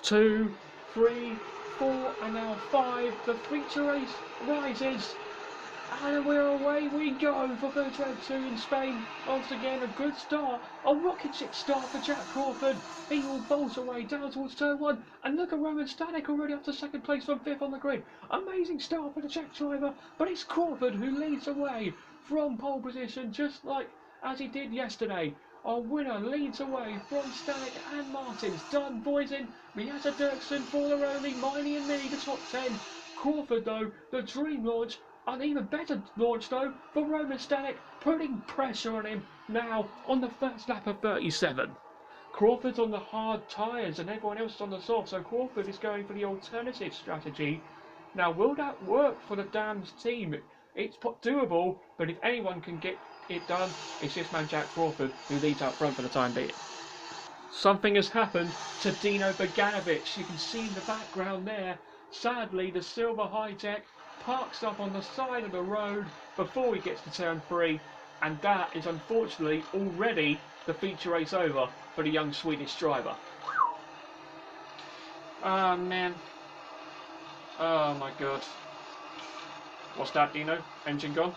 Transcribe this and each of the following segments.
2, 3, 4, and now 5. The feature race rises. And we're away we go for Bertrand 2 in Spain. Once again, a good start. A rocket ship start for Jack Crawford. He will bolt away down towards turn 1. And look at Roman Stanek already up to second place from 5th on the grid. Amazing start for the Czech driver. But it's Crawford who leads away from pole position, just like as he did yesterday. Our winner leads away from Stanek and Martins. Dunn, Voisin, Miata Dirksen, Forlaroli, Miley and Mini, the top 10. Crawford, though, the dream launch. An even better launch, though, for Roman Stanek, putting pressure on him now on the first lap of 37. Crawford's on the hard tyres and everyone else is on the soft, so Crawford is going for the alternative strategy. Now, will that work for the Dams team? It's doable, but if anyone can get it done, it's this man Jack Crawford who leads out front for the time being. Something has happened to Dino Beganovic. You can see in the background there. Sadly, the silver high-tech parks up on the side of the road before he gets to turn 3, and that is unfortunately already the feature race over for the young Swedish driver. Oh man. Oh my god. What's that, Dino? Engine gone?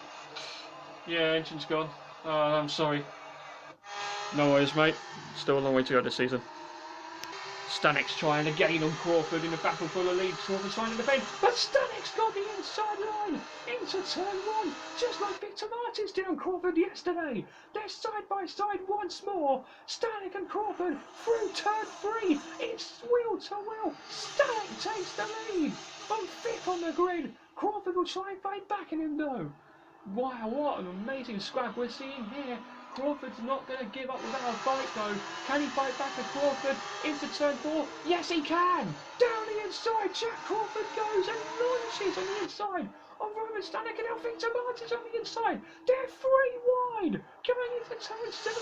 Yeah, engine's gone. Oh, I'm sorry. No worries, mate. Still a long way to go this season. Stanek's trying again on Crawford in a battle for the lead. Crawford's trying to defend, but Stanek's got the inside line into turn 1, just like Victor Martins did on Crawford yesterday. They're side by side once more. Stanek and Crawford through turn 3. It's wheel to wheel. Stanek takes the lead from 5th on the grid. Crawford will try and fight back in him though. Wow, what an amazing scrap we're seeing here. Crawford's not going to give up without a fight though. Can he fight back to Crawford into turn 4? Yes he can! Down the inside, Jack Crawford goes and launches on the inside of Roman Stanek and now Victor Martins on the inside. They're 3 wide going into turn 7.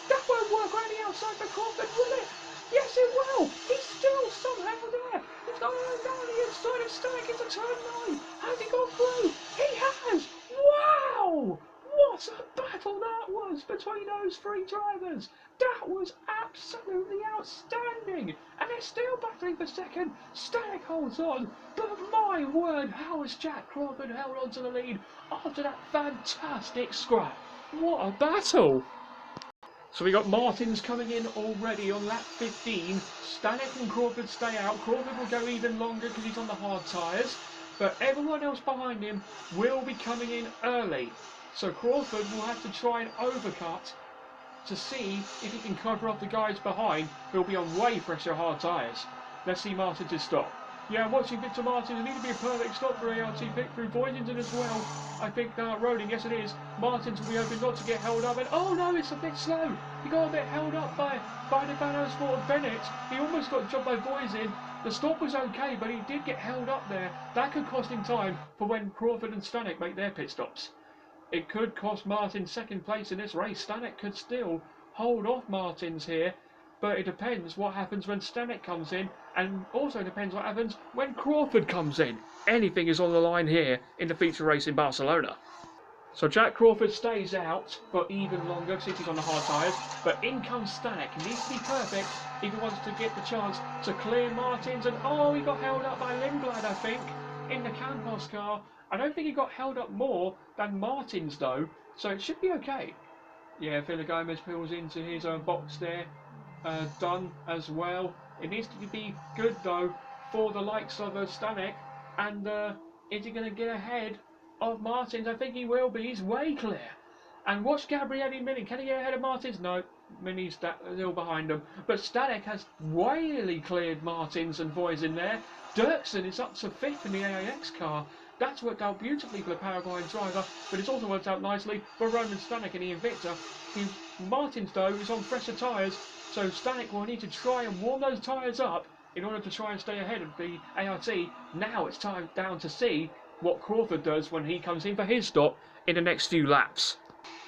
That won't work around the outside for Crawford, will it? Yes it will! He's still somehow there. He's gone down the inside of Stanek into turn 9. Has he gone through? He has! Wow! What a battle that was between those 3 drivers! That was absolutely outstanding! And they're still battling for second. Stanek holds on, but my word, how has Jack Crawford held on to the lead after that fantastic scrap? What a battle! So we got Martins coming in already on lap 15. Stanek and Crawford stay out. Crawford will go even longer because he's on the hard tyres, but everyone else behind him will be coming in early. So Crawford will have to try and overcut to see if he can cover up the guys behind who'll be on way fresher hard tyres. Let's see Martins' stop. Yeah, watching Victor Martins, it need to be a perfect stop for ART victory. Voisinton as well. I think Roding, yes it is. Martins will be hoping not to get held up. And oh no, it's a bit slow. He got a bit held up by the Van Osborne Bennett. He almost got jumped by Voisin. The stop was okay, but he did get held up there. That could cost him time for when Crawford and Stanek make their pit stops. It could cost Martins second place in this race. Stanek could still hold off Martins here, but it depends what happens when Stanek comes in, and also depends what happens when Crawford comes in. Anything is on the line here in the feature race in Barcelona. So Jack Crawford stays out for even longer because he's on the hard tyres, but in comes Stanek. He needs to be perfect if he wants to get the chance to clear Martins, and oh, he got held up by Lindblad, I think, in the Campos car. I don't think he got held up more than Martins though, so it should be okay. Yeah, Fila Gomez pulls into his own box there. Done as well. It needs to be good though for the likes of Stanek, and is he going to get ahead of Martins? I think he will be. He's way clear. And watch Gabriele Mini. Can he get ahead of Martins? No, Mini's still behind him. But Stanek has really cleared Martins and Voisin there. Dirksen is up to 5th in the AIX car. That's worked out beautifully for the Paraguayan driver, but it's also worked out nicely for Roman Stanek and Ian Victor. Martins, though, is on fresher tyres, so Stanek will need to try and warm those tyres up in order to try and stay ahead of the ART. Now it's time down to see what Crawford does when he comes in for his stop in the next few laps.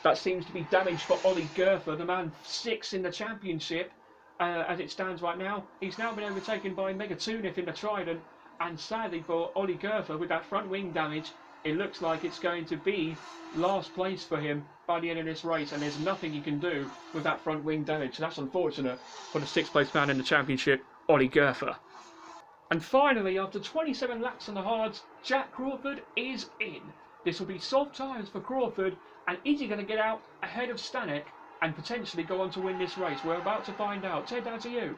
That seems to be damage for Ollie Gerfer, the man 6 in the championship. As it stands right now, he's now been overtaken by Megatunif in the Trident. And sadly for Ollie Gerfer, with that front wing damage, it looks like it's going to be last place for him by the end of this race, and there's nothing he can do with that front wing damage. So that's unfortunate for the 6th place man in the championship, Ollie Gerfer. And finally, after 27 laps on the hards, Jack Crawford is in. This will be soft tyres for Crawford, and is he going to get out ahead of Stanek and potentially go on to win this race? We're about to find out. Ted, down to you.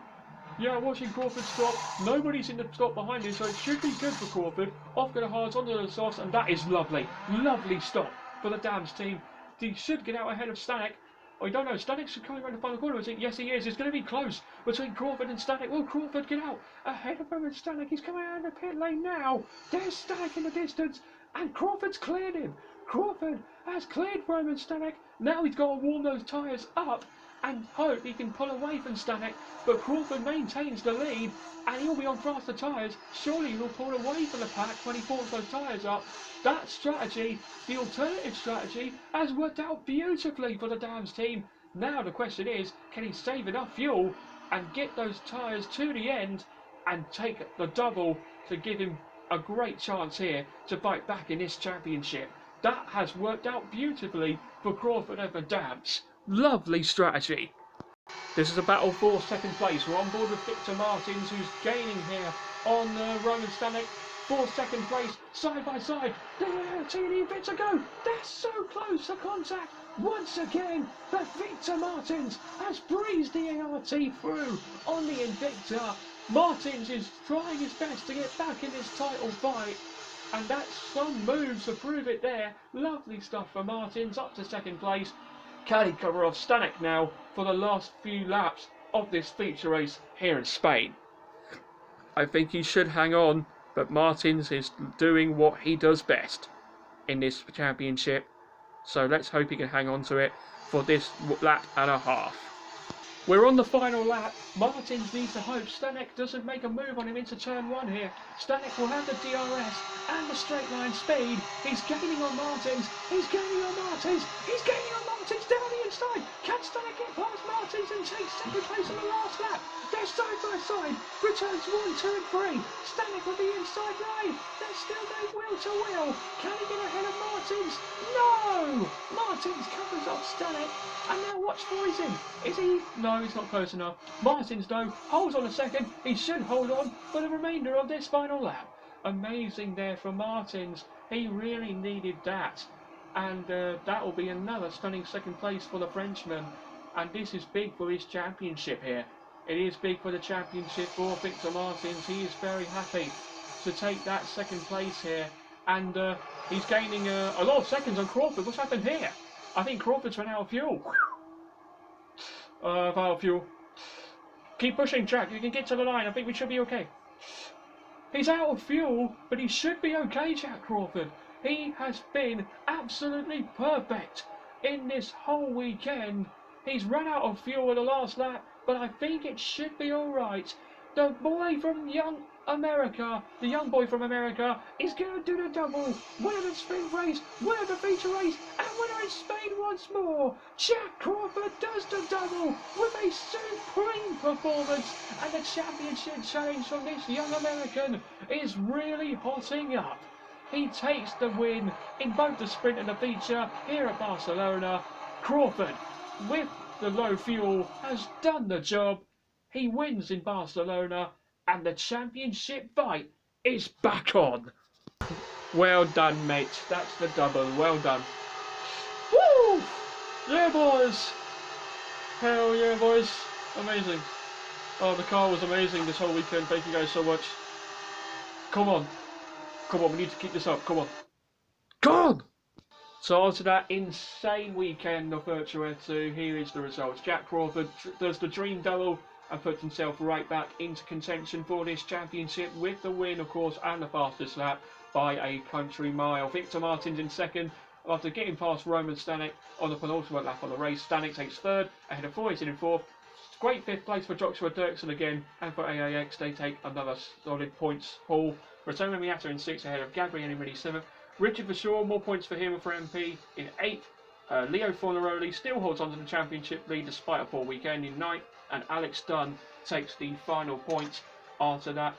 Yeah, watching Crawford stop. Nobody's in the stop behind him, so it should be good for Crawford. Off to the hards, onto the softs, and that is lovely. Lovely stop for the Dams team. He should get out ahead of Stanek. I don't know, Stanek's coming around the final corner, is it? Yes, he is. It's going to be close between Crawford and Stanek. Will Crawford get out ahead of him and Stanek? He's coming out of the pit lane now. There's Stanek in the distance, and Crawford's cleared him. Crawford has cleared Roman Stanek. Now he's got to warm those tyres up and hope he can pull away from Stanek, but Crawford maintains the lead, and he'll be on faster tyres. Surely he'll pull away from the pack when he pulls those tyres up. That strategy, the alternative strategy, has worked out beautifully for the Dams team. Now the question is, can he save enough fuel and get those tyres to the end and take the double to give him a great chance here to fight back in this championship? That has worked out beautifully for Crawford and the Dams. Lovely strategy. This is a battle for second place. We're on board with Victor Martins, who's gaining here on Roman Stanek for second place, side by side. The ART and the Invicta go. They're so close to contact. Once again, the Victor Martins has breezed the ART through on the Invicta. Martins is trying his best to get back in this title fight, and that's some moves to prove it there. Lovely stuff for Martins, up to second place. Can he cover off Stanek now for the last few laps of this feature race here in Spain? I think he should hang on, but Martins is doing what he does best in this championship, so let's hope he can hang on to it for this lap and a half. We're on the final lap. Martins needs to hope Stanek doesn't make a move on him into turn one here. Stanek will have the DRS and the straight line speed. He's gaining on Martins. He's gaining on Martins. He's gaining on Martins down the inside. Can Stanek get past Martins and take second place on the last lap? They're side by side. Returns 1, 2 and 3. Stanek on the inside line. There's still no will to will. Can he get ahead of Martins? No! Martins covers off Stanek. And now watch for him. Is he? No, he's not close enough. Martins though holds on a second. He should hold on for the remainder of this final lap. Amazing there from Martins. He really needed that. And that will be another stunning second place for the Frenchman. And this is big for his championship here. It is big for the championship for Victor Martins. He is very happy to take that second place here. And he's gaining a lot of seconds on Crawford. What's happened here? I think Crawford's run out of fuel. Out of fuel. Keep pushing, Jack. You can get to the line. I think we should be okay. He's out of fuel, but he should be okay, Jack Crawford. He has been absolutely perfect in this whole weekend. He's run out of fuel at the last lap, but I think it should be alright. The boy from young America, the young boy from America, is going to do the double. Winner the sprint race, winner the feature race, and winner in Spain once more. Jack Crawford does the double with a supreme performance, and the championship challenge from this young American is really hotting up. He takes the win in both the sprint and the feature here at Barcelona. Crawford, with the low fuel, has done the job. He wins in Barcelona, and the championship fight is back on. Well done, mate. That's the double. Well done. Woo! Yeah, boys. Hell yeah, boys. Amazing. Oh, the car was amazing this whole weekend. Thank you guys so much. Come on. Come on, we need to keep this up. Come on. Come on! So after that insane weekend of Virtua 2, here is the results. Jack Crawford does the dream double and puts himself right back into contention for this championship with the win, of course, and the fastest lap by a country mile. Victor Martins in second after getting past Roman Stanek on the penultimate lap of the race. Stanek takes third ahead of Foyt in fourth. Great fifth place for Joshua Dirksen again, and for AAX they take another solid points haul. Rotoma Miata in sixth ahead of Gabriel in seventh. Richard Verschoor, more points for him and for MP in eighth. Leo Fornaroli still holds on to the championship lead despite a poor weekend in ninth, and Alex Dunn takes the final points after that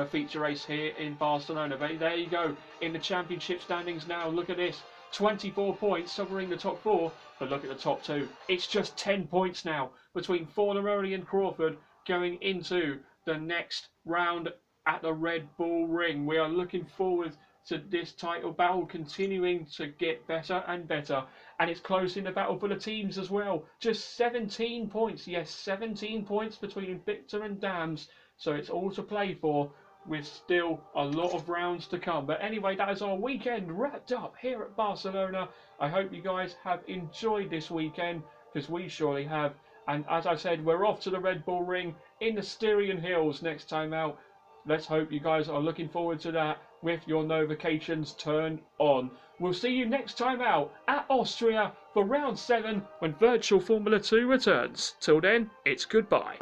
feature race here in Barcelona. But there you go, in the championship standings now. Look at this, 24 points covering the top four, but look at the top two. It's just 10 points now between Fornaroli and Crawford going into the next round at the Red Bull Ring. We are looking forward to this title battle continuing to get better and better, and it's close in the battle for the teams as well. Just 17 points, yes, 17 points between Invicta and Dams, so it's all to play for with still a lot of rounds to come. But anyway, that is our weekend wrapped up here at Barcelona. I hope you guys have enjoyed this weekend, because we surely have. And as I said, we're off to the Red Bull Ring in the Styrian Hills next time out. Let's hope you guys are looking forward to that with your notifications turned on. We'll see you next time out at Austria for round 7 when Virtual Formula 2 returns. Till then, it's goodbye.